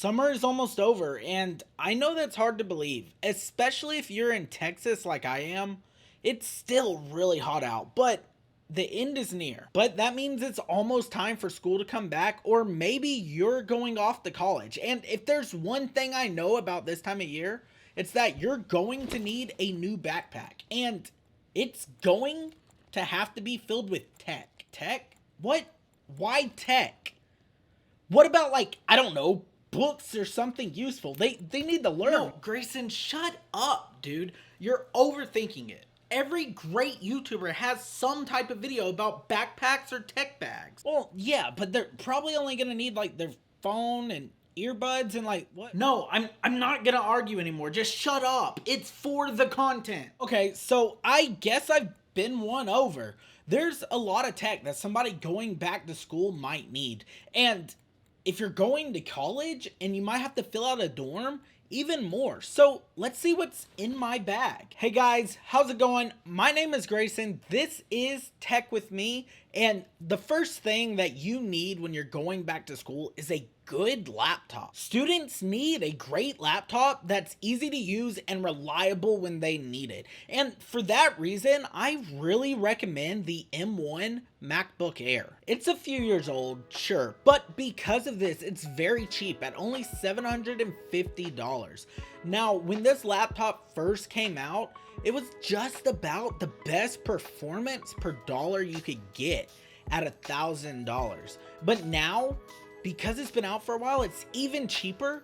Summer is almost over, and I know that's hard to believe, especially if you're in Texas like I am. It's still really hot out, but the end is near. But that means it's almost time for school to come back, or maybe you're going off to college. And if there's one thing I know about this time of year, it's that you're going to need a new backpack, and it's going to have to be filled with tech. Tech? What? Why tech? What about, like, I don't know, books or something useful? They need to learn. No, Grayson, shut up, dude. You're overthinking it. Every great YouTuber has some type of video about backpacks or tech bags. Well, yeah, but they're probably only gonna need like their phone and earbuds and like what? No, I'm not gonna argue anymore. Just shut up. It's for the content. Okay, so I guess I've been won over. There's a lot of tech that somebody going back to school might need. And if you're going to college and you might have to fill out a dorm, even more. So let's see what's in my bag. Hey guys, how's it going? My name is Grayson. This is Tech with Me. And the first thing that you need when you're going back to school is a good laptop. Students need a great laptop that's easy to use and reliable when they need it. And for that reason, I really recommend the M1 MacBook Air. It's a few years old, sure, but because of this, it's very cheap at only $750. Now, when this laptop first came out, it was just about the best performance per dollar you could get at $1,000. But now, because it's been out for a while, it's even cheaper,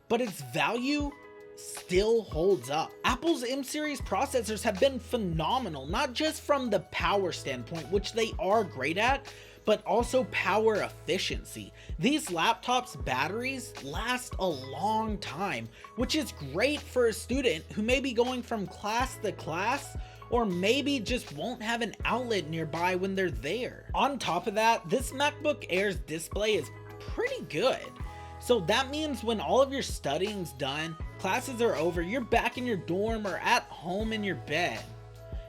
but its value still holds up. Apple's M-series processors have been phenomenal, not just from the power standpoint, which they are great at, but also power efficiency. These laptops' batteries last a long time, which is great for a student who may be going from class to class, or maybe just won't have an outlet nearby when they're there. On top of that, this MacBook Air's display is pretty good. So that means when all of your studying's done, classes are over, you're back in your dorm or at home in your bed,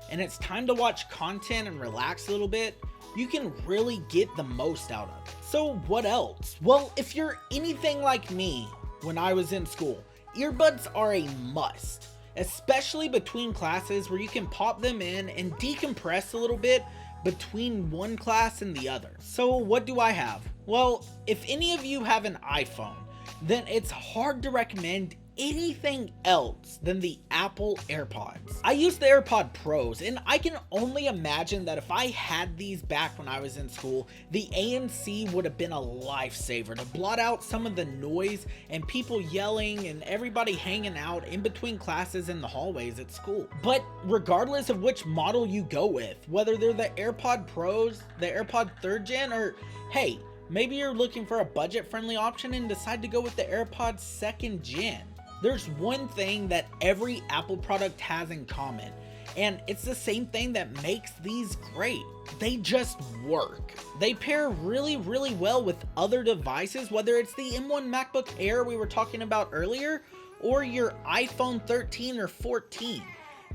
and it's time to watch content and relax a little bit, you can really get the most out of it. So what else? Well, if you're anything like me when I was in school, earbuds are a must, especially between classes where you can pop them in and decompress a little bit between one class and the other. So what do I have? Well, if any of you have an iPhone, then it's hard to recommend anything else than the Apple AirPods. I use the AirPod Pros, and I can only imagine that if I had these back when I was in school, the ANC would have been a lifesaver to blot out some of the noise and people yelling and everybody hanging out in between classes in the hallways at school. But regardless of which model you go with, whether they're the AirPod Pros, the AirPod 3rd Gen, or hey, maybe you're looking for a budget-friendly option and decide to go with the AirPods 2nd Gen. There's one thing that every Apple product has in common, and it's the same thing that makes these great. They just work. They pair really, really well with other devices, whether it's the M1 MacBook Air we were talking about earlier, or your iPhone 13 or 14.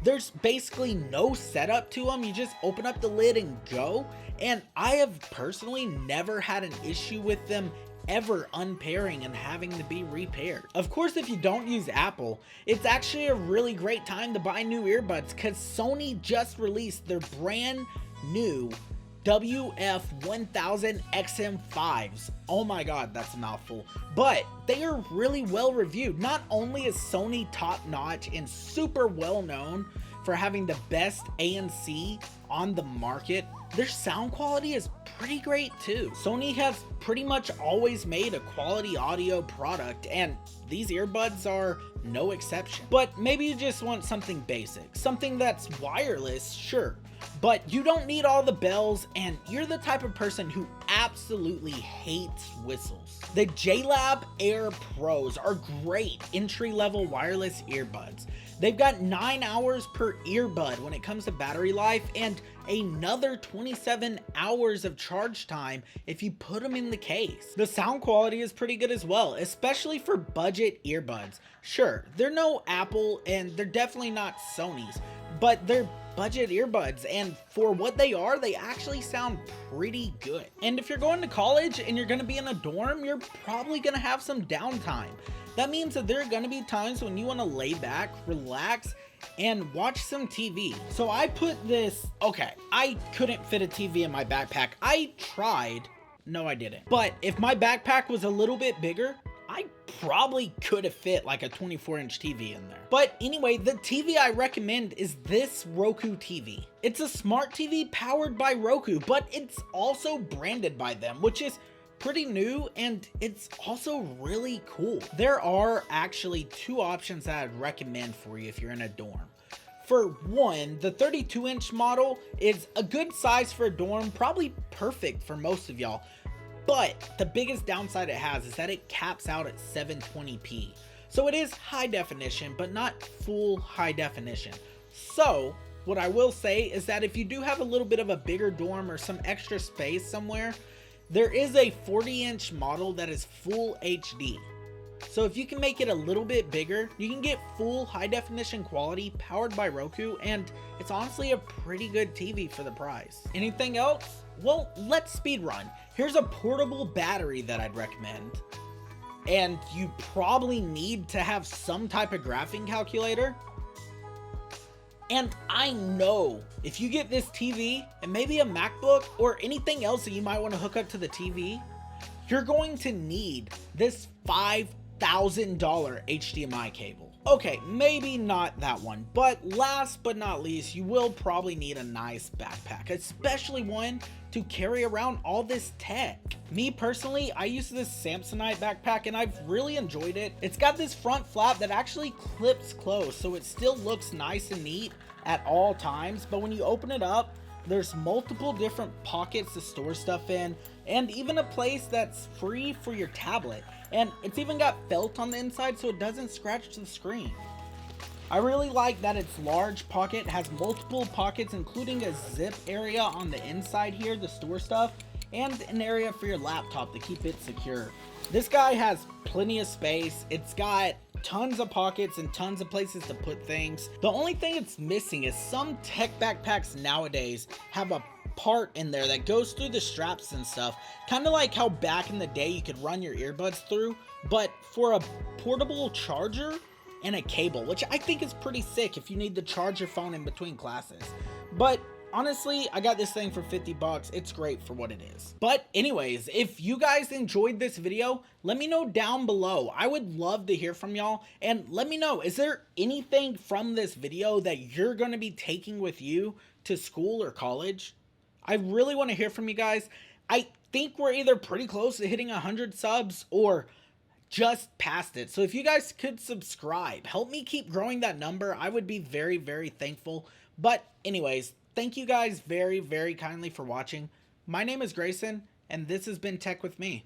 There's basically no setup to them. You just open up the lid and go. And I have personally never had an issue with them ever unpairing and having to be repaired. Of course, if you don't use Apple, it's actually a really great time to buy new earbuds because Sony just released their brand new WF-1000 XM5s. Oh my god, that's a mouthful. But they are really well reviewed. Not only is Sony top notch and super well known for having the best ANC on the market, their sound quality is pretty great too. Sony has pretty much always made a quality audio product, and these earbuds are no exception. But maybe you just want something basic, something that's wireless, sure, but you don't need all the bells, and you're the type of person who absolutely hates whistles. The JLab Air Pros are great entry-level wireless earbuds. They've got 9 hours per earbud when it comes to battery life, and another 27 hours of charge time if you put them in the case. The sound quality is pretty good as well, especially for budget earbuds. Sure, they're no Apple and they're definitely not Sony's, but they're budget earbuds, and for what they are, they actually sound pretty good. And if you're going to college and you're going to be in a dorm, you're probably going to have some downtime. That means that there are going to be times when you want to lay back, relax, and watch some TV. So I put this, okay, I couldn't fit a TV in my backpack. I tried. No, I didn't. But if my backpack was a little bit bigger, I probably could have fit like a 24-inch TV in there. But anyway, the TV I recommend is this Roku TV. It's a smart TV powered by Roku, but it's also branded by them, which is pretty new, and it's also really cool. There are actually two options that I'd recommend for you if you're in a dorm. For one, the 32-inch model is a good size for a dorm, probably perfect for most of y'all. But the biggest downside it has is that it caps out at 720p. So it is high definition, but not full high definition. So what I will say is that if you do have a little bit of a bigger dorm or some extra space somewhere, there is a 40-inch model that is full HD. So if you can make it a little bit bigger, you can get full high definition quality powered by Roku, and it's honestly a pretty good TV for the price. Anything else? Well, let's speed run. Here's a portable battery that I'd recommend. And you probably need to have some type of graphing calculator. And I know if you get this TV and maybe a MacBook or anything else that you might want to hook up to the TV, you're going to need this $5,000 HDMI cable. Okay, maybe not that one, but last but not least, you will probably need a nice backpack, especially one to carry around all this tech. Me personally, I use this Samsonite backpack and I've really enjoyed it. It's got this front flap that actually clips closed, so it still looks nice and neat at all times, but when you open it up, there's multiple different pockets to store stuff in, and even a place that's free for your tablet. And it's even got felt on the inside so it doesn't scratch the screen. I really like that its large pocket has multiple pockets, including a zip area on the inside here to store stuff, and an area for your laptop to keep it secure. This guy has plenty of space. It's got tons of pockets and tons of places to put things. The only thing it's missing is some tech backpacks nowadays have a part in there that goes through the straps and stuff, kind of like how back in the day you could run your earbuds through, but for a portable charger and a cable, which I think is pretty sick if you need to charge your phone in between classes. But honestly, I got this thing for 50 bucks. It's great for what it is. But anyways, if you guys enjoyed this video, let me know down below. I would love to hear from y'all, and let me know, is there anything from this video that you're going to be taking with you to school or college? I really want to hear from you guys. I think we're either pretty close to hitting 100 subs or just past it. So if you guys could subscribe, help me keep growing that number, I would be very, very thankful. But anyways, thank you guys very, very kindly for watching. My name is Grayson, and this has been Tech with me.